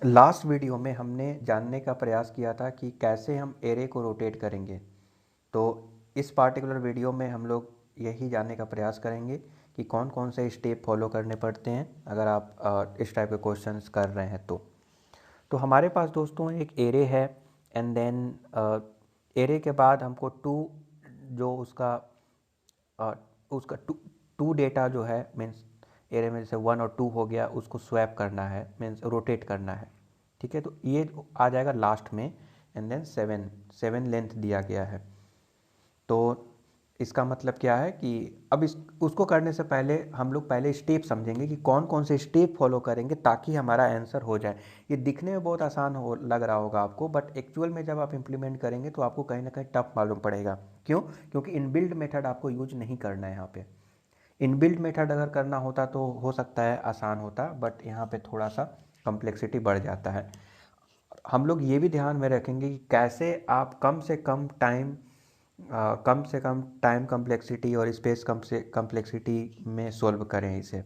Last video में हमने जानने का प्रयास किया था कि कैसे हम एरे को रोटेट करेंगे। तो इस पार्टिकुलर वीडियो में हम लोग यही जानने का प्रयास करेंगे कि कौन कौन से स्टेप फॉलो करने पड़ते हैं अगर आप इस टाइप के क्वेश्चंस कर रहे हैं। तो हमारे पास दोस्तों एक एरे है एंड देन एरे के बाद हमको टू जो अ, उसका टू डेटा जो है मीन्स एरे में जैसे 1 और 2 हो गया, उसको स्वैप करना है, मीन्स रोटेट करना है। ठीक है, तो ये आ जाएगा लास्ट में एंड देन 7 लेंथ दिया गया है। तो इसका मतलब क्या है कि अब इस उसको करने से पहले हम लोग पहले स्टेप समझेंगे कि कौन कौन से स्टेप फॉलो करेंगे ताकि हमारा आंसर हो जाए। ये दिखने में बहुत आसान हो लग रहा होगा आपको, बट एक्चुअल में जब आप इम्प्लीमेंट करेंगे तो आपको कहीं ना कहीं टफ मालूम पड़ेगा। क्यों? क्योंकि इनबिल्ड मेथड आपको यूज नहीं करना है यहाँ पे। इनबिल्ट मेथड अगर करना होता तो हो सकता है आसान होता, बट यहाँ पे थोड़ा सा कम्प्लेक्सिटी बढ़ जाता है। हम लोग ये भी ध्यान में रखेंगे कि कैसे आप कम से कम टाइम कम्प्लेक्सिटी और स्पेस कम से कम्प्लेक्सिटी में सोल्व करें इसे।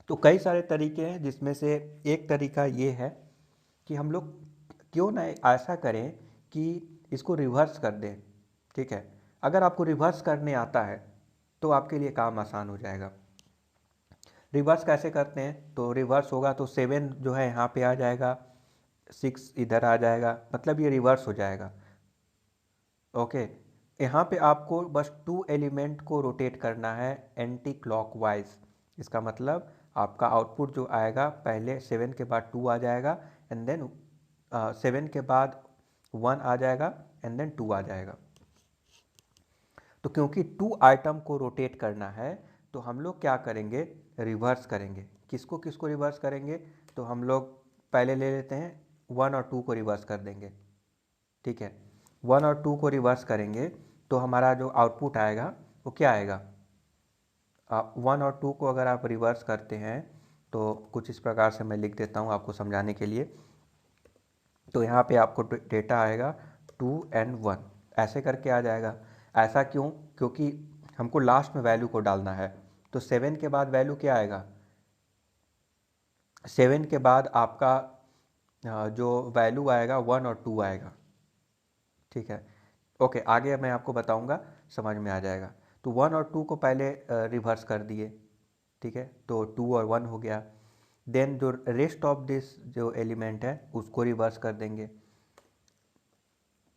तो कई सारे तरीके हैं, जिसमें से एक तरीका ये है कि हम लोग क्यों ना ऐसा करें कि इसको रिवर्स कर दें। ठीक है, अगर आपको रिवर्स करने आता है तो आपके लिए काम आसान हो जाएगा। रिवर्स कैसे करते हैं? तो रिवर्स होगा तो 7 जो है यहाँ पे आ जाएगा, 6 इधर आ जाएगा, मतलब ये रिवर्स हो जाएगा। ओके, यहाँ पे आपको बस 2 एलिमेंट को रोटेट करना है एंटी क्लॉकवाइज। इसका मतलब आपका आउटपुट जो आएगा पहले 7 के बाद 2 आ जाएगा एंड देन 7 के बाद 1 आ जाएगा एंड देन 2 आ जाएगा। तो क्योंकि 2 आइटम को रोटेट करना है तो हम लोग क्या करेंगे? रिवर्स करेंगे। किसको किसको रिवर्स करेंगे? तो हम लोग पहले ले लेते हैं 1 और 2 को रिवर्स कर देंगे। ठीक है, 1 और 2 को रिवर्स करेंगे तो हमारा जो आउटपुट आएगा वो क्या आएगा? 1 और 2 को अगर आप रिवर्स करते हैं तो कुछ इस प्रकार से मैं लिख देता हूँ आपको समझाने के लिए। तो यहाँ पे आपको डेटा आएगा 2 एंड 1, ऐसे करके आ जाएगा। ऐसा क्यों? क्योंकि हमको लास्ट में वैल्यू को डालना है। तो 7 के बाद वैल्यू क्या आएगा? 7 के बाद आपका जो वैल्यू आएगा 1 और 2 आएगा। ठीक है, ओके, आगे मैं आपको बताऊंगा, समझ में आ जाएगा। तो 1 और 2 को पहले रिवर्स कर दिए। ठीक है, तो 2 और 1 हो गया। देन जो रेस्ट ऑफ दिस जो एलिमेंट है उसको रिवर्स कर देंगे।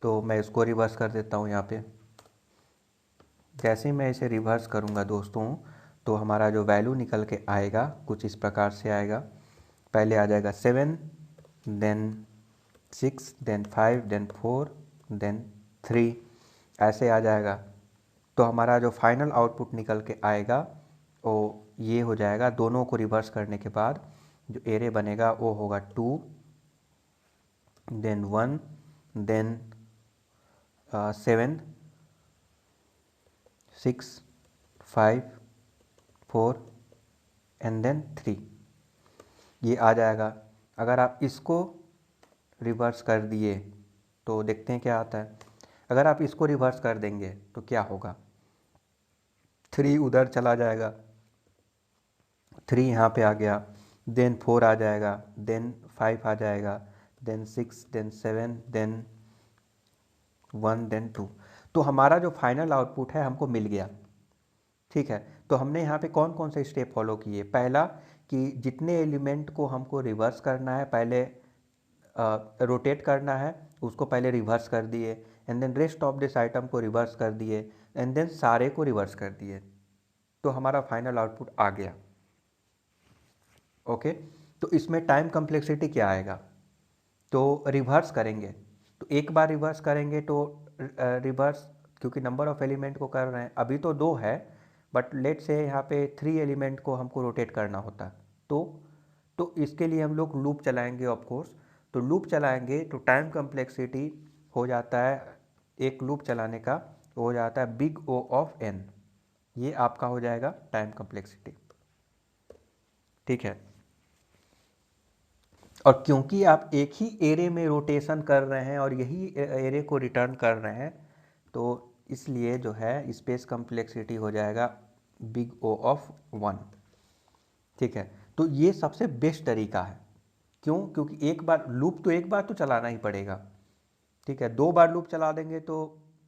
तो मैं इसको रिवर्स कर देता हूँ यहाँ पे। जैसे ही मैं इसे रिवर्स करूँगा दोस्तों, तो हमारा जो वैल्यू निकल के आएगा कुछ इस प्रकार से आएगा। पहले आ जाएगा 7, देन 6, देन 5, देन 4, देन 3, ऐसे आ जाएगा। तो हमारा जो फाइनल आउटपुट निकल के आएगा वो ये हो जाएगा। दोनों को रिवर्स करने के बाद जो एरे बनेगा वो होगा 2, देन 1, देन 7, 6, 5, 4 एंड देन 3, ये आ जाएगा। अगर आप इसको रिवर्स कर दिए तो देखते हैं क्या आता है। अगर आप इसको रिवर्स कर देंगे तो क्या होगा? 3 उधर चला जाएगा, 3 यहाँ पे आ गया, देन 4 आ जाएगा, देन 5 आ जाएगा, देन 6, देन 7, देन 1, देन 2। तो हमारा जो फाइनल आउटपुट है हमको मिल गया। ठीक है, तो हमने यहाँ पे कौन कौन से स्टेप फॉलो किए? पहला कि जितने एलिमेंट को हमको रिवर्स करना है पहले रोटेट करना है, उसको पहले रिवर्स कर दिए and then rest of this item को रिवर्स कर दिए एंड देन सारे को रिवर्स कर दिए। तो हमारा फाइनल आउटपुट आ गया। ओके, तो इसमें टाइम कम्प्लेक्सिटी क्या आएगा? तो रिवर्स करेंगे तो एक बार रिवर्स करेंगे तो रिवर्स, क्योंकि नंबर ऑफ एलिमेंट को कर रहे हैं, अभी तो 2 है बट लेट से यहाँ पे 3 एलिमेंट को हमको रोटेट करना होता। तो तो इसके लिए हम लोग लूप चलाएंगे ऑफ कोर्स। तो लूप चलाएंगे तो टाइम कम्प्लेक्सिटी हो जाता है, एक लूप चलाने का हो जाता है बिग O ऑफ n। ये आपका हो जाएगा टाइम कम्प्लेक्सिटी। ठीक है, और क्योंकि आप एक ही एरे में रोटेशन कर रहे हैं और यही एरे को रिटर्न कर रहे हैं तो इसलिए जो है स्पेस कम्प्लेक्सिटी हो जाएगा बिग O ऑफ 1। ठीक है, तो ये सबसे बेस्ट तरीका है। क्यों? क्योंकि एक बार लूप तो एक बार तो चलाना ही पड़ेगा, ठीक है। 2 बार लूप चला देंगे तो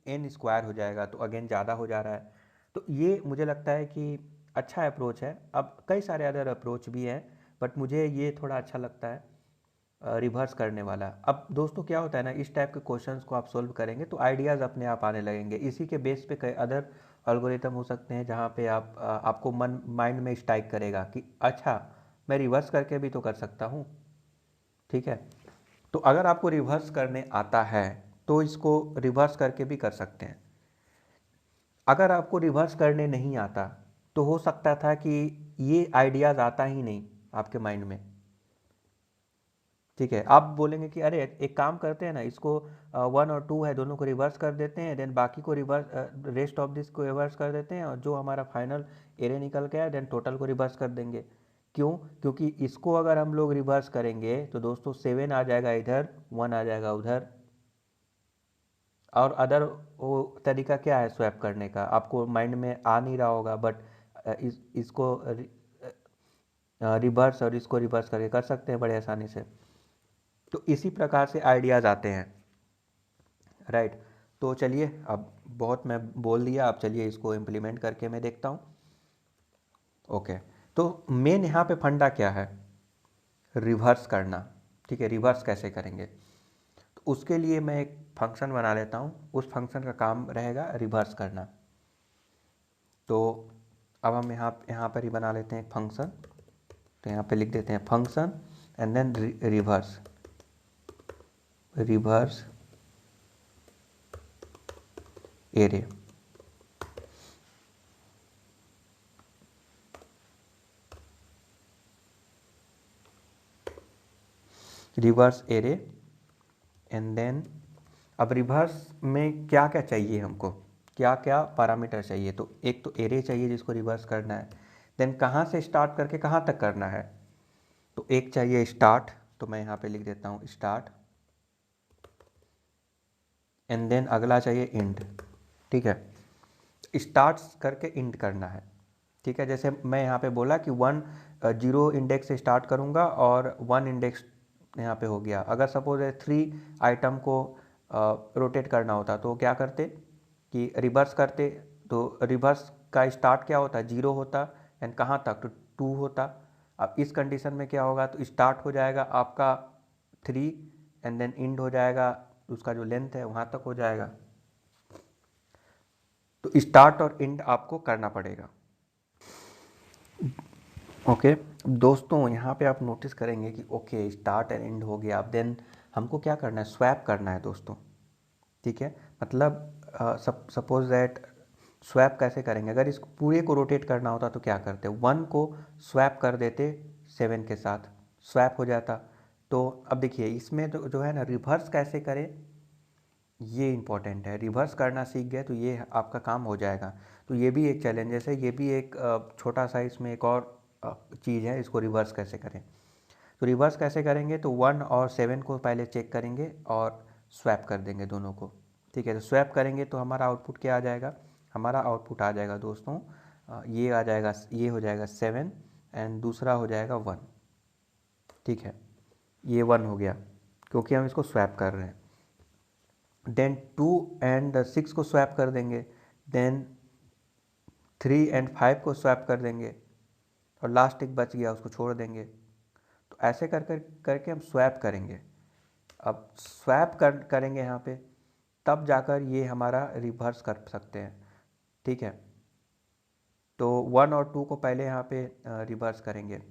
n स्क्वायर हो जाएगा, तो अगेन ज़्यादा हो जा रहा है। तो ये मुझे लगता है कि अच्छा अप्रोच है। अब कई सारे अदर अप्रोच भी हैं, बट मुझे ये थोड़ा अच्छा लगता है रिवर्स करने वाला। अब दोस्तों क्या होता है ना, इस टाइप के क्वेश्चंस को आप सोल्व करेंगे तो आइडियाज़ अपने आप आने लगेंगे। इसी के बेस पे कई अदर एल्गोरिथम हो सकते हैं जहाँ पे आपको माइंड में स्ट्राइक करेगा कि अच्छा, मैं रिवर्स करके भी तो कर सकता हूँ, ठीक है। तो अगर आपको रिवर्स करने आता है तो इसको रिवर्स करके भी कर सकते हैं। अगर आपको रिवर्स करने नहीं आता तो हो सकता था कि ये आइडियाज़ आता ही नहीं आपके माइंड में, ठीक है। आप बोलेंगे कि अरे एक काम करते हैं ना, इसको 1 और 2 है दोनों को रिवर्स कर देते हैं, देन बाकी को रिवर्स, रेस्ट ऑफ दिस को रिवर्स कर देते हैं, और जो हमारा फाइनल एरे निकल गया देन टोटल को रिवर्स कर देंगे। क्यों? क्योंकि इसको अगर हम लोग रिवर्स करेंगे तो दोस्तों 7 आ जाएगा इधर, 1 आ जाएगा उधर। और अदर वो तरीका क्या है स्वैप करने का, आपको माइंड में आ नहीं रहा होगा, बट इसको रिवर्स और इसको रिवर्स करके कर सकते हैं बड़े आसानी से। तो इसी प्रकार से आइडियाज़ आते हैं, राइट। तो चलिए, अब बहुत मैं बोल दिया, अब चलिए इसको इम्प्लीमेंट करके मैं देखता हूँ। ओके, तो मेन यहाँ पे फंडा क्या है? रिवर्स करना, ठीक है। रिवर्स कैसे करेंगे? तो उसके लिए मैं एक फंक्शन बना लेता हूँ, उस फंक्शन का काम रहेगा रिवर्स करना। तो अब हम यहाँ पर ही बना लेते हैं एक फंक्शन। तो यहाँ पे लिख देते हैं function and then reverse, reverse array. Reverse array and then अब रिवर्स में क्या क्या चाहिए हमको, क्या क्या पैरामीटर चाहिए? तो एक तो एरे चाहिए जिसको रिवर्स करना है, देन कहाँ से स्टार्ट करके कहाँ तक करना है। तो एक चाहिए स्टार्ट, तो मैं यहाँ पे लिख देता हूँ स्टार्ट, एंड देन अगला चाहिए एंड, ठीक है। स्टार्ट करके एंड करना है, ठीक है। जैसे मैं यहाँ पे बोला कि 0 इंडेक्स से स्टार्ट करूँगा और 1 इंडेक्स यहाँ पे हो गया। अगर सपोज 3 आइटम को रोटेट करना होता तो क्या करते कि रिवर्स करते। तो रिवर्स का स्टार्ट क्या होता है? 0 होता, एंड कहाँ तक? तो 2 होता। अब इस कंडीशन में क्या होगा? तो स्टार्ट हो जाएगा आपका 3 एंड देन एंड हो जाएगा, उसका जो लेंथ है वहाँ तक हो जाएगा। तो स्टार्ट और एंड आपको करना पड़ेगा, ओके। दोस्तों यहाँ पे आप नोटिस करेंगे कि ओके स्टार्ट एंड एंड हो गया। अब देन हमको क्या करना है? स्वैप करना है दोस्तों, ठीक है। मतलब सपोज दैट स्वैप कैसे करेंगे? अगर इस पूरे को रोटेट करना होता तो क्या करते? 1 को स्वैप कर देते 7 के साथ, स्वैप हो जाता। तो अब देखिए इसमें तो जो है ना, रिवर्स कैसे करें ये इंपॉर्टेंट है। रिवर्स करना सीख गए तो ये आपका काम हो जाएगा। तो ये भी एक चैलेंजेस है, ये भी एक छोटा सा इसमें एक और चीज़ है, इसको रिवर्स कैसे करें। तो रिवर्स कैसे करेंगे? तो 1 और 7 को पहले चेक करेंगे और स्वैप कर देंगे दोनों को, ठीक है। तो स्वैप करेंगे तो हमारा आउटपुट क्या आ जाएगा? हमारा आउटपुट आ जाएगा दोस्तों ये आ जाएगा, ये हो जाएगा 7 एंड दूसरा हो जाएगा 1, ठीक है। ये 1 हो गया क्योंकि हम इसको स्वैप कर रहे हैं। देन 2 एंड 6 को स्वैप कर देंगे, देन 3 एंड 5 को स्वैप कर देंगे, और लास्ट एक बच गया उसको छोड़ देंगे। तो ऐसे करके हम स्वैप करेंगे। अब स्वैप करेंगे यहाँ पे, तब जाकर ये हमारा रिवर्स कर सकते हैं, ठीक है। तो 1 और 2 को पहले यहाँ पे रिवर्स करेंगे।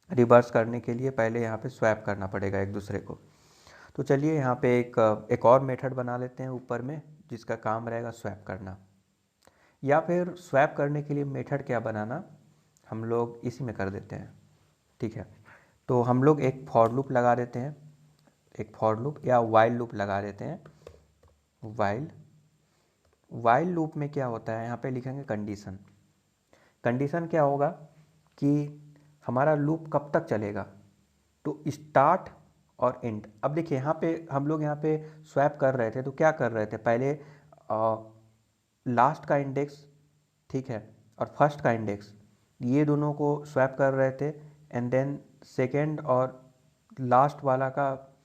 रिवर्स करने के लिए पहले यहाँ पे स्वैप करना पड़ेगा एक दूसरे को। तो चलिए यहाँ पे एक और मेथड बना लेते हैं ऊपर में, जिसका काम रहेगा स्वैप करना। या फिर स्वैप करने के लिए मेथड क्या बनाना, हम लोग इसी में कर देते हैं, ठीक है। तो हम लोग एक फॉर लूप लगा देते हैं, एक फॉर लूप या वाइल लूप लगा देते हैं। वाइल लूप में क्या होता है? यहाँ पे लिखेंगे कंडीशन। कंडीशन क्या होगा कि हमारा लूप कब तक चलेगा? तो स्टार्ट और एंड। अब देखिए यहाँ पे हम लोग यहाँ पे स्वैप कर रहे थे तो क्या कर रहे थे? पहले लास्ट का इंडेक्स, ठीक है, और फर्स्ट का इंडेक्स, ये दोनों को स्वैप कर रहे थे, एंड देन सेकेंड और लास्ट वाला का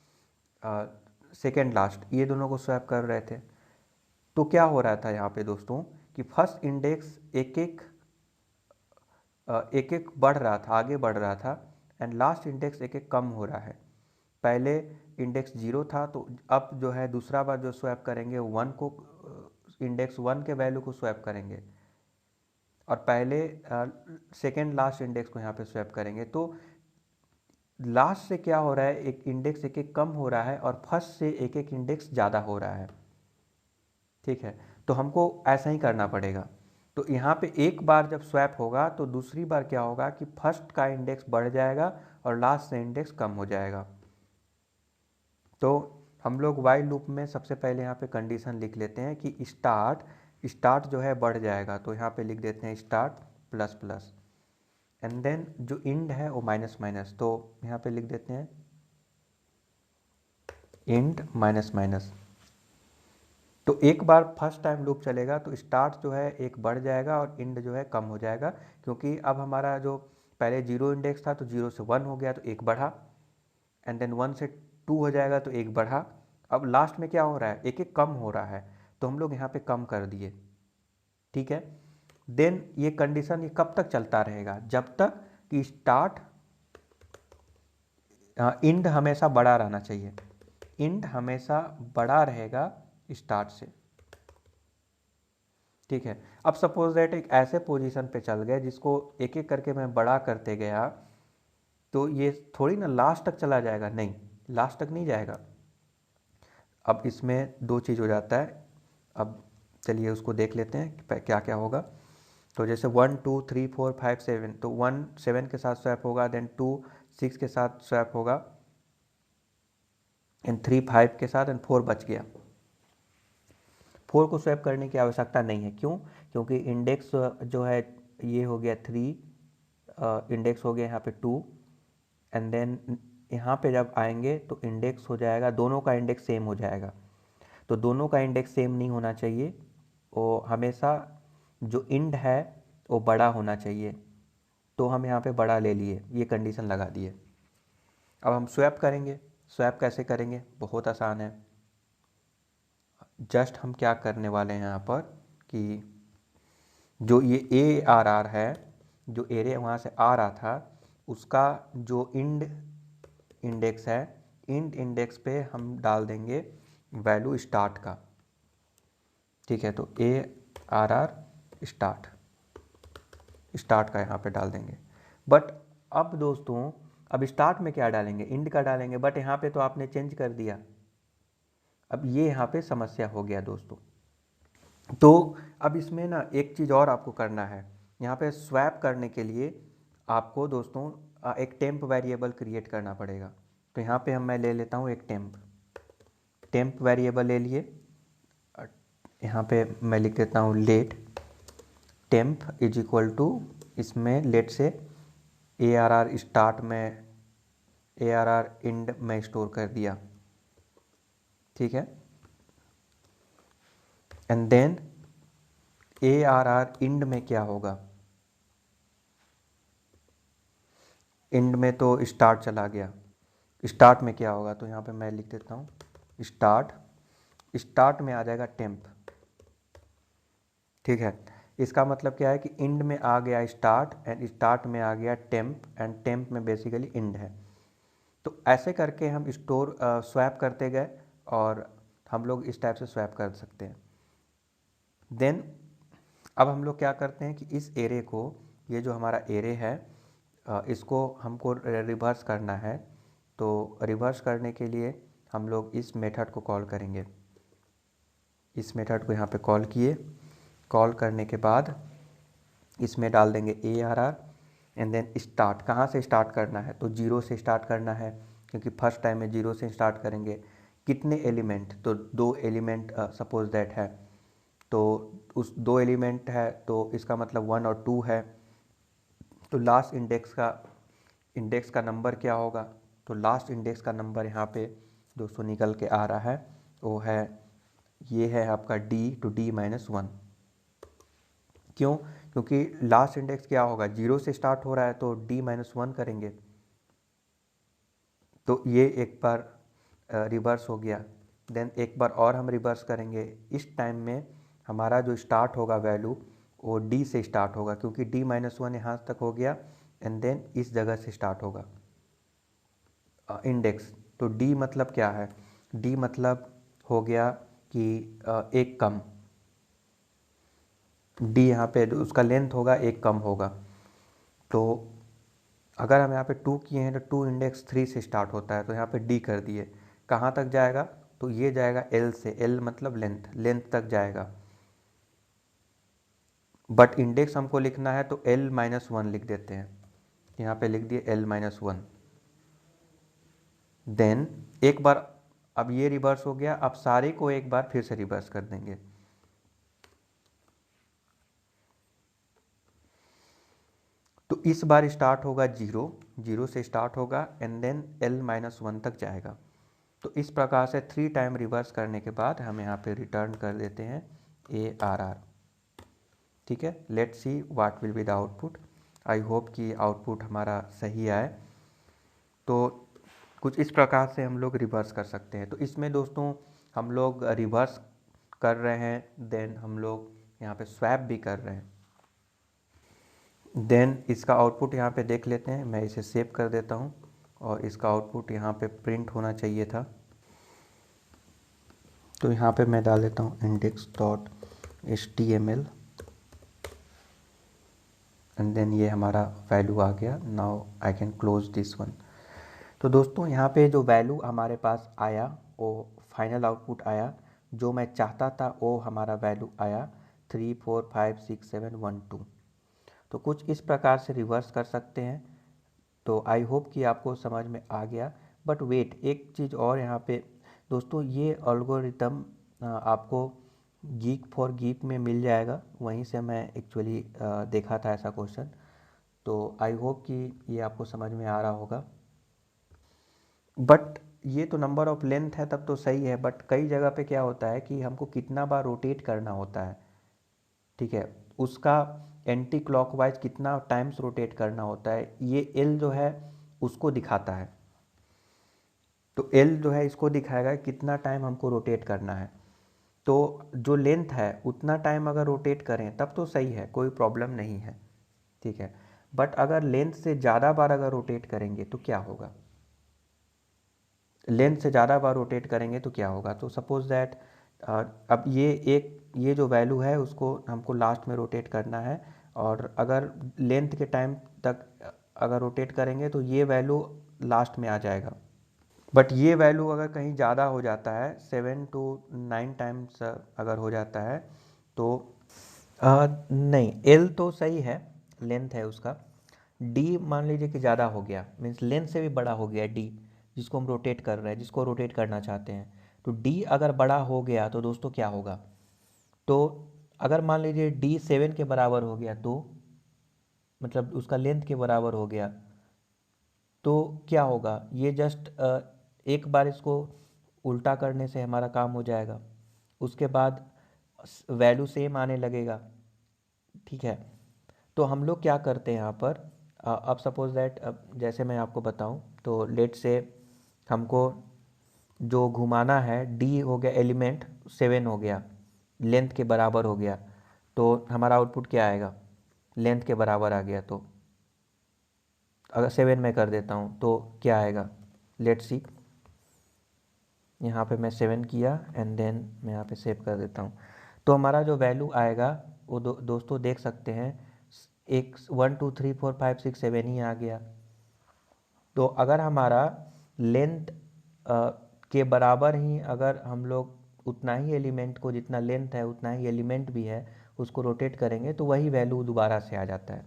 सेकेंड लास्ट, ये दोनों को स्वैप कर रहे थे। तो क्या हो रहा था यहाँ पे दोस्तों कि फर्स्ट इंडेक्स एक एक बढ़ रहा था, आगे बढ़ रहा था, एंड लास्ट इंडेक्स एक एक कम हो रहा है। पहले इंडेक्स 0 था, तो अब जो है दूसरा बार जो स्वैप करेंगे 1 को, इंडेक्स 1 के वैल्यू को स्वैप करेंगे, और पहले सेकेंड लास्ट इंडेक्स को यहाँ पे स्वैप करेंगे। तो लास्ट से क्या हो रहा है, एक इंडेक्स एक एक कम हो रहा है और फर्स्ट से एक एक इंडेक्स ज़्यादा हो रहा है। ठीक है, तो हमको ऐसा ही करना पड़ेगा। तो यहाँ पे एक बार जब स्वैप होगा तो दूसरी बार क्या होगा कि फर्स्ट का इंडेक्स बढ़ जाएगा और लास्ट से इंडेक्स कम हो जाएगा। तो हम लोग वाइल लूप में सबसे पहले यहाँ पे कंडीशन लिख लेते हैं कि स्टार्ट जो है बढ़ जाएगा, तो यहाँ पे लिख देते हैं start plus plus, and then जो इंड है वो माइनस माइनस, तो यहाँ पे लिख देते हैं इंड माइनस माइनस। तो एक बार फर्स्ट टाइम लूप चलेगा तो स्टार्ट जो है एक बढ़ जाएगा और इंड जो है कम हो जाएगा, क्योंकि अब हमारा जो पहले 0 इंडेक्स था तो 0 से 1 हो गया तो एक बढ़ा, एंड देन 1 से 2 हो जाएगा तो एक बढ़ा। अब लास्ट में क्या हो रहा है, एक एक कम हो रहा है, तो हम लोग यहाँ पे कम कर दिए। ठीक है, देन ये कंडीशन ये कब तक चलता रहेगा, जब तक कि इंड हमेशा बड़ा रहना चाहिए। इंड हमेशा बड़ा रहेगा स्टार्ट से। ठीक है, अब सपोज दैट एक ऐसे पोजीशन पे चल गए जिसको एक एक करके मैं बड़ा करते गया, तो ये थोड़ी ना लास्ट तक चला जाएगा, नहीं, लास्ट तक नहीं जाएगा। अब इसमें दो चीज़ हो जाता है। अब चलिए उसको देख लेते हैं कि क्या क्या होगा। तो जैसे 1 2 3 4 5 7, तो 1 7 के साथ स्वैप होगा, देन 2 6 के साथ स्वैप होगा, एंड 3 5 के साथ, एंड 4 बच गया। 4 को स्वैप करने की आवश्यकता नहीं है, क्यों? क्योंकि इंडेक्स जो है ये हो गया 3, इंडेक्स हो गया यहाँ पे 2, एंड देन यहाँ पे जब आएंगे तो इंडेक्स हो जाएगा, दोनों का इंडेक्स सेम हो जाएगा। तो दोनों का इंडेक्स सेम नहीं होना चाहिए, वो हमेशा जो इंड है वो बड़ा होना चाहिए। तो हम यहाँ पे बड़ा ले लिए, ये कंडीशन लगा दिए। अब हम स्वैप करेंगे। स्वैप कैसे करेंगे, बहुत आसान है। जस्ट हम क्या करने वाले हैं यहाँ पर कि जो ये ए आर आर है, जो एरे वहाँ से आ रहा था, उसका जो इंडेक्स है, इंडेक्स पे हम डाल देंगे वैल्यू स्टार्ट का। ठीक है, तो ए आर आर स्टार्ट का यहाँ पे डाल देंगे। बट अब दोस्तों, अब स्टार्ट में क्या डालेंगे, इंड का डालेंगे, बट यहाँ पे तो आपने चेंज कर दिया। अब ये यहाँ पे समस्या हो गया दोस्तों। तो अब इसमें ना एक चीज़ और आपको करना है। यहाँ पे स्वैप करने के लिए आपको दोस्तों एक टेम्प वेरिएबल क्रिएट करना पड़ेगा। तो यहाँ पे मैं ले लेता हूँ एक टेम्प वेरिएबल ले लिए। यहाँ पे मैं लिख देता हूँ let temp is equal to, इसमें लेट से ए आर आर स्टार्ट में ए आर आर इंड में स्टोर कर दिया। ठीक है, and then A R R end में क्या होगा, इंड में तो स्टार्ट चला गया, स्टार्ट में क्या होगा, तो यहाँ पे मैं लिख देता हूँ स्टार्ट में आ जाएगा टेम्प। ठीक है, इसका मतलब क्या है कि इंड में आ गया स्टार्ट, एंड स्टार्ट में आ गया टेम्प, एंड टेम्प में बेसिकली इंड है। तो ऐसे करके हम स्वैप करते गए, और हम लोग इस टाइप से स्वैप कर सकते हैं। देन अब हम लोग क्या करते हैं कि इस एरे को, ये जो हमारा एरे है, इसको हमको रिवर्स करना है। तो रिवर्स करने के लिए हम लोग इस मेथड को कॉल करेंगे। इस मेथड को यहाँ पे कॉल करने के बाद इसमें डाल देंगे A R R, and then start. कहाँ से स्टार्ट करना है, तो 0 से स्टार्ट करना है, क्योंकि फर्स्ट टाइम में 0 से स्टार्ट करेंगे। कितने एलिमेंट, तो 2 एलिमेंट सपोज दैट है, तो उस 2 एलिमेंट है, तो इसका मतलब 1 और 2 है। तो लास्ट इंडेक्स का नंबर क्या होगा, तो लास्ट इंडेक्स का नंबर यहाँ पे दोस्तों निकल के आ रहा है, वो है, ये है आपका D-D-1। क्यों? क्योंकि लास्ट इंडेक्स क्या होगा, 0 से स्टार्ट हो रहा है तो D-1 करेंगे। तो ये एक बार रिवर्स हो गया। देन एक बार और हम रिवर्स करेंगे। इस टाइम में हमारा जो स्टार्ट होगा वैल्यू वो डी से स्टार्ट होगा, क्योंकि डी माइनस वन यहाँ तक हो गया एंड देन इस जगह से स्टार्ट होगा इंडेक्स। तो डी मतलब क्या है, डी मतलब हो गया कि एक कम, डी यहाँ पे उसका लेंथ होगा एक कम होगा। तो अगर हम यहाँ पे टू किए हैं तो टू इंडेक्स थ्री से स्टार्ट होता है, तो यहाँ पे डी कर दिए। कहाँ तक जाएगा, तो ये जाएगा एल से, एल मतलब लेंथ, लेंथ तक जाएगा। बट इंडेक्स हमको लिखना है तो एल माइनस वन लिख देते हैं, यहाँ पे लिख दिए एल माइनस वन। देन एक बार अब ये रिवर्स हो गया, अब सारे को एक बार फिर से रिवर्स कर देंगे। तो इस बार स्टार्ट होगा जीरो, जीरो से स्टार्ट होगा and then L minus one तक जाएगा। तो इस प्रकार से 3 टाइम रिवर्स करने के बाद हम यहाँ पे रिटर्न कर देते हैं ए आर आर। ठीक है, let's see what will be the output. I hope कि आउटपुट हमारा सही आए। तो कुछ इस प्रकार से हम लोग रिवर्स कर सकते हैं। तो इसमें दोस्तों हम लोग रिवर्स कर रहे हैं, देन हम लोग यहाँ पे स्वैप भी कर रहे हैं। देन इसका आउटपुट यहाँ पे देख लेते हैं। मैं इसे सेव कर देता हूँ और इसका आउटपुट यहाँ पे प्रिंट होना चाहिए था। तो यहाँ पे मैं डाल देता हूँ index.html एंड देन ये हमारा वैल्यू आ गया। Now I can close this one. तो दोस्तों यहाँ पे जो वैल्यू हमारे पास आया वो फाइनल आउटपुट आया, जो मैं चाहता था वो हमारा वैल्यू आया 3456712। तो कुछ इस प्रकार से रिवर्स कर सकते हैं। तो आई होप कि आपको समझ में आ गया। बट वेट, एक चीज़ और यहाँ पे दोस्तों, ये एल्गोरिथम आपको गीक फॉर गीक में मिल जाएगा, वहीं से मैं एक्चुअली देखा था ऐसा क्वेश्चन। तो आई होप कि ये आपको समझ में आ रहा होगा। बट ये तो नंबर ऑफ लेंथ है तब तो सही है, बट कई जगह पे क्या होता है कि हमको कितना बार रोटेट करना होता है, ठीक है, उसका एंटी क्लॉकवाइज कितना टाइम्स रोटेट करना होता है, ये एल जो है उसको दिखाता है। तो एल जो है इसको दिखाएगा कितना टाइम हमको रोटेट करना है। तो जो लेंथ है उतना टाइम अगर रोटेट करें तब तो सही है, कोई प्रॉब्लम नहीं है, ठीक है। बट अगर लेंथ से ज़्यादा बार अगर रोटेट करेंगे तो क्या होगा, लेंथ से ज़्यादा बार रोटेट करेंगे तो क्या होगा। तो सपोज दैट अब ये जो वैल्यू है उसको हमको लास्ट में रोटेट करना है, और अगर लेंथ के टाइम तक अगर रोटेट करेंगे तो ये वैल्यू लास्ट में आ जाएगा। बट ये वैल्यू अगर कहीं ज़्यादा हो जाता है, 7 to 9 टाइम्स अगर हो जाता है तो नहीं, एल तो सही है, लेंथ है उसका। डी मान लीजिए कि ज़्यादा हो गया, मीन्स लेंथ से भी बड़ा हो गया डी, जिसको हम रोटेट कर रहे हैं, जिसको रोटेट करना चाहते हैं। तो डी अगर बड़ा हो गया तो दोस्तों क्या होगा, तो अगर मान लीजिए डी 7 के बराबर हो गया, तो मतलब उसका लेंथ के बराबर हो गया, तो क्या होगा, ये जस्ट एक बार इसको उल्टा करने से हमारा काम हो जाएगा। उसके बाद वैल्यू सेम आने लगेगा, ठीक है। तो हम लोग क्या करते हैं यहाँ पर, अब सपोज दैट, अब जैसे मैं आपको बताऊँ तो लेट से हमको जो घुमाना है, डी हो गया एलिमेंट 7 हो गया, लेंथ के बराबर हो गया, तो हमारा आउटपुट क्या आएगा, लेंथ के बराबर आ गया। तो अगर 7 में कर देता हूँ तो क्या आएगा, लेट्स सी। यहाँ पे मैं 7 किया एंड देन मैं यहाँ पे सेव कर देता हूँ। तो हमारा जो वैल्यू आएगा वो दोस्तों देख सकते हैं, एक 1 2 3 4 5 6 7 ही आ गया। तो अगर हमारा लेंथ के बराबर ही अगर हम लोग उतना ही एलिमेंट को, जितना लेंथ है उतना ही एलिमेंट भी है, उसको रोटेट करेंगे तो वही वैल्यू दोबारा से आ जाता है।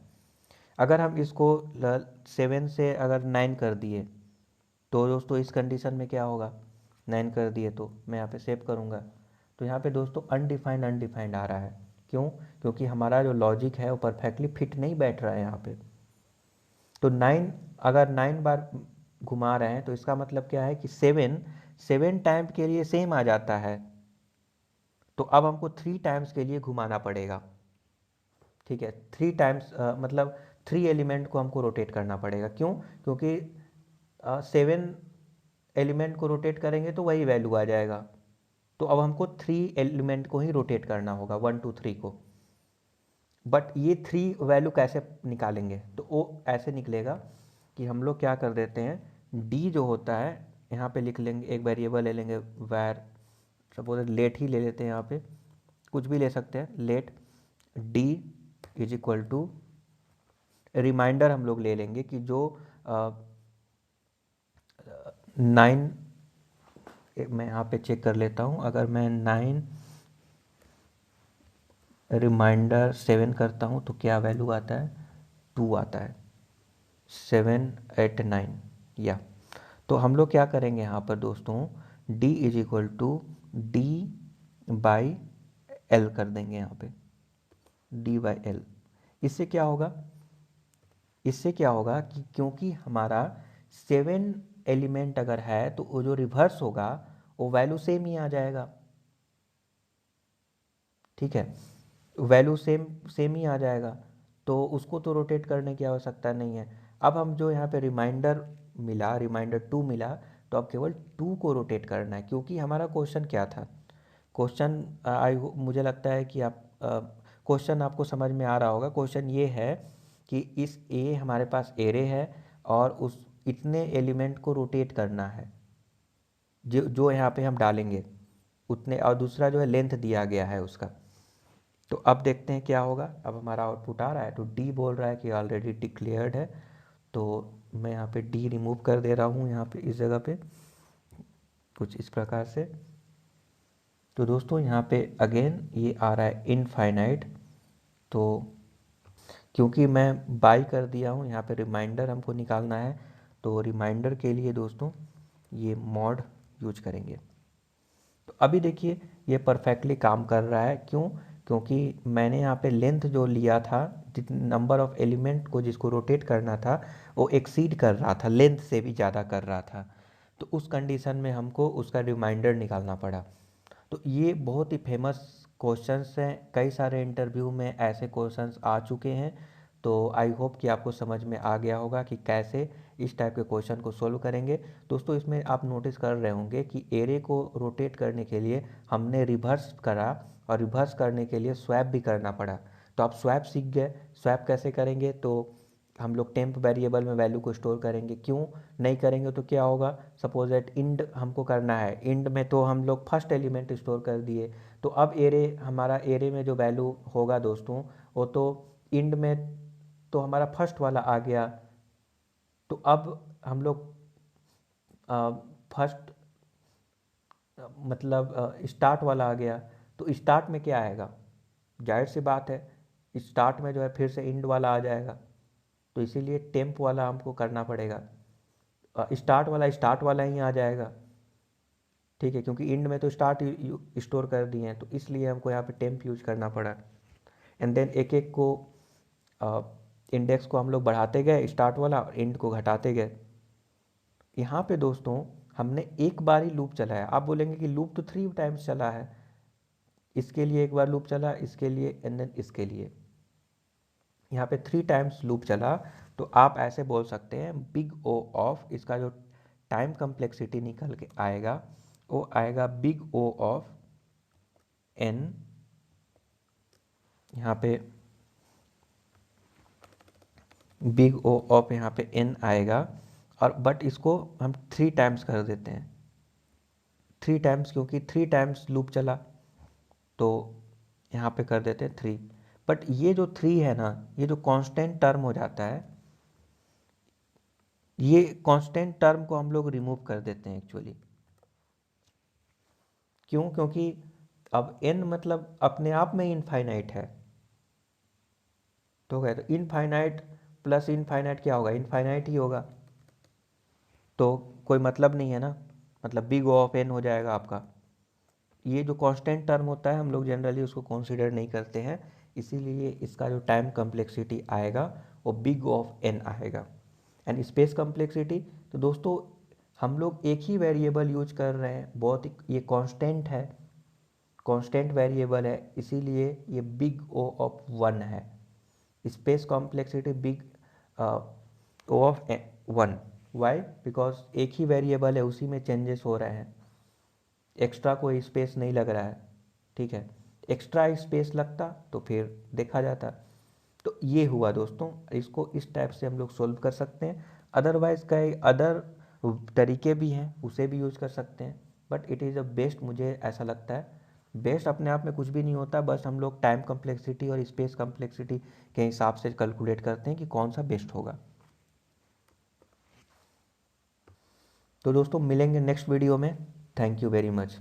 अगर हम इसको 7 से अगर 9 कर दिए तो दोस्तों इस कंडीशन में क्या होगा, 9 कर दिए तो मैं यहाँ पे सेव करूँगा, तो यहाँ पे दोस्तों अनडिफाइंड अनडिफाइंड आ रहा है। क्यों, क्योंकि हमारा जो लॉजिक है वो परफेक्टली फिट नहीं बैठ रहा है यहाँ पे। तो 9, अगर 9 बार घुमा रहे हैं तो इसका मतलब क्या है कि 7 टाइम के लिए सेम आ जाता है। तो अब हमको 3 टाइम्स के लिए घुमाना पड़ेगा, ठीक है। 3 टाइम्स मतलब 3 एलिमेंट को हमको रोटेट करना पड़ेगा। क्यों, क्योंकि 7 एलिमेंट को रोटेट करेंगे तो वही वैल्यू आ जाएगा। तो अब हमको 3 एलिमेंट को ही रोटेट करना होगा, 1 2 3 को। बट ये 3 वैल्यू कैसे निकालेंगे, तो वो ऐसे निकलेगा कि हम लोग क्या कर देते हैं, डी जो होता है यहाँ पे लिख लेंगे, एक वेरिएबल ले लेंगे वैर, सपोज लेट ही ले लेते हैं, यहाँ पे कुछ भी ले सकते हैं, let D is equal to remainder हम लोग ले लेंगे कि जो 9, मैं यहाँ पे चेक कर लेता हूँ, अगर मैं 9 रिमाइंडर 7 करता हूँ तो क्या वैल्यू आता है, 2 आता है, 7 8 9 या। तो हम लोग क्या करेंगे यहाँ पर दोस्तों, d is equal to D by L कर देंगे यहाँ पे, d बाई एल। इससे क्या होगा, इससे क्या होगा कि क्योंकि हमारा 7 एलिमेंट अगर है तो वो जो रिवर्स होगा वो वैल्यू सेम ही आ जाएगा, ठीक है, वैल्यू सेम सेम ही आ जाएगा, तो उसको तो रोटेट करने की आवश्यकता नहीं है। अब हम जो यहाँ पे रिमाइंडर मिला, रिमाइंडर 2 मिला, तो अब केवल 2 को रोटेट करना है, क्योंकि हमारा क्वेश्चन क्या था, क्वेश्चन मुझे लगता है कि आप क्वेश्चन आपको समझ में आ रहा होगा। क्वेश्चन ये है कि इस ए हमारे पास एरे है और उस इतने एलिमेंट को रोटेट करना है, जो जो यहाँ पे हम डालेंगे उतने, और दूसरा जो है लेंथ दिया गया है उसका। तो अब देखते हैं क्या होगा। अब हमारा आउटपुट आ रहा है, तो डी बोल रहा है कि ऑलरेडी डिक्लेयर्ड है, तो मैं यहाँ पे डी रिमूव कर दे रहा हूँ यहाँ पे इस जगह पे कुछ इस प्रकार से। तो दोस्तों यहाँ पे अगेन ये आ रहा है इनफाइनाइट, तो क्योंकि मैं बाई कर दिया हूँ, यहाँ पे रिमाइंडर हमको निकालना है, तो रिमाइंडर के लिए दोस्तों ये मॉड यूज करेंगे। तो अभी देखिए ये परफेक्टली काम कर रहा है, क्यों, क्योंकि मैंने यहाँ पे लेंथ जो लिया था, नंबर ऑफ एलिमेंट को जिसको रोटेट करना था वो एक्सीड कर रहा था, लेंथ से भी ज़्यादा कर रहा था, तो उस कंडीशन में हमको उसका रिमाइंडर निकालना पड़ा। तो ये बहुत ही फेमस क्वेश्चंस हैं, कई सारे इंटरव्यू में ऐसे क्वेश्चंस आ चुके हैं। तो आई होप कि आपको समझ में आ गया होगा कि कैसे इस टाइप के क्वेश्चन को सोल्व करेंगे। दोस्तों इसमें आप नोटिस कर रहे होंगे कि एरे को रोटेट करने के लिए हमने रिवर्स करा, और रिवर्स करने के लिए स्वैप भी करना पड़ा। तो आप स्वैप सीख गए, स्वैप कैसे करेंगे, तो हम लोग टेम्प वेरिएबल में वैल्यू को स्टोर करेंगे, क्यों नहीं करेंगे तो क्या होगा, सपोज दैट इंड हमको करना है, इंड में तो हम लोग फर्स्ट एलिमेंट स्टोर कर दिए, तो अब एरे हमारा एरे में जो वैल्यू होगा दोस्तों, वो तो इंड में तो हमारा फर्स्ट वाला आ गया, तो अब हम लोग फर्स्ट मतलब स्टार्ट वाला आ गया, तो स्टार्ट में क्या आएगा, जाहिर सी बात है स्टार्ट में जो है फिर से इंड वाला आ जाएगा, तो इसीलिए टेम्प वाला हमको करना पड़ेगा, स्टार्ट वाला ही आ जाएगा, ठीक है, क्योंकि इंड में तो स्टार्ट स्टोर कर दिए हैं, तो इसलिए हमको यहाँ पे टेम्प यूज करना पड़ा। एंड देन एक एक को इंडेक्स को हम लोग बढ़ाते गए, स्टार्ट वाला, और इंड को घटाते गए। यहाँ पे दोस्तों हमने एक बार ही लूप चलाया, आप बोलेंगे कि लूप तो 3 टाइम्स चला है, इसके लिए एक बार लूप चला, इसके लिए, एंड देन इसके लिए, यहाँ पे 3 टाइम्स लूप चला। तो आप ऐसे बोल सकते हैं बिग ओ ऑफ, इसका जो टाइम कम्प्लेक्सिटी निकल के आएगा वो आएगा बिग ओ ऑफ एन, यहाँ पे बिग ओ ऑफ यहाँ पे एन आएगा, और बट इसको हम 3 टाइम्स कर देते हैं, 3 टाइम्स, क्योंकि 3 टाइम्स लूप चला, तो यहाँ पे कर देते हैं 3। बट ये जो 3 है ना, ये जो कांस्टेंट टर्म हो जाता है, ये कांस्टेंट टर्म को हम लोग रिमूव कर देते हैं एक्चुअली, क्यों, क्योंकि अब n मतलब अपने आप में इनफाइनाइट है, तो तो इनफाइनाइट प्लस इनफाइनाइट क्या होगा, इनफाइनाइट ही होगा, तो कोई मतलब नहीं है ना, मतलब बिग ओ ऑफ एन हो जाएगा आपका। ये जो कांस्टेंट टर्म होता है हम लोग जनरली उसको कंसीडर नहीं करते हैं, इसीलिए इसका जो टाइम कम्प्लेक्सिटी आएगा वो बिग ऑफ एन आएगा। एंड स्पेस कम्प्लेक्सिटी, तो दोस्तों हम लोग एक ही वेरिएबल यूज कर रहे हैं, बहुत ही ये कांस्टेंट है, कांस्टेंट वेरिएबल है, इसीलिए ये बिग ओ ऑफ 1 है। Space complexity big O of 1 why? Because एक ही वेरिएबल है, उसी में चेंजेस हो रहे हैं, एक्स्ट्रा कोई स्पेस नहीं लग रहा है, ठीक है। एक्स्ट्रा स्पेस लगता तो फिर देखा जाता। तो ये हुआ दोस्तों, इसको इस टाइप से हम लोग सोल्व कर सकते हैं। अदरवाइज कई अदर तरीके भी हैं, उसे भी यूज कर सकते हैं, but it is a best, मुझे ऐसा लगता है। बेस्ट अपने आप में कुछ भी नहीं होता, बस हम लोग टाइम कम्प्लेक्सिटी और स्पेस कम्प्लेक्सिटी के हिसाब से कैलकुलेट करते हैं कि कौन सा बेस्ट होगा। तो दोस्तों मिलेंगे नेक्स्ट वीडियो में। Thank you very much.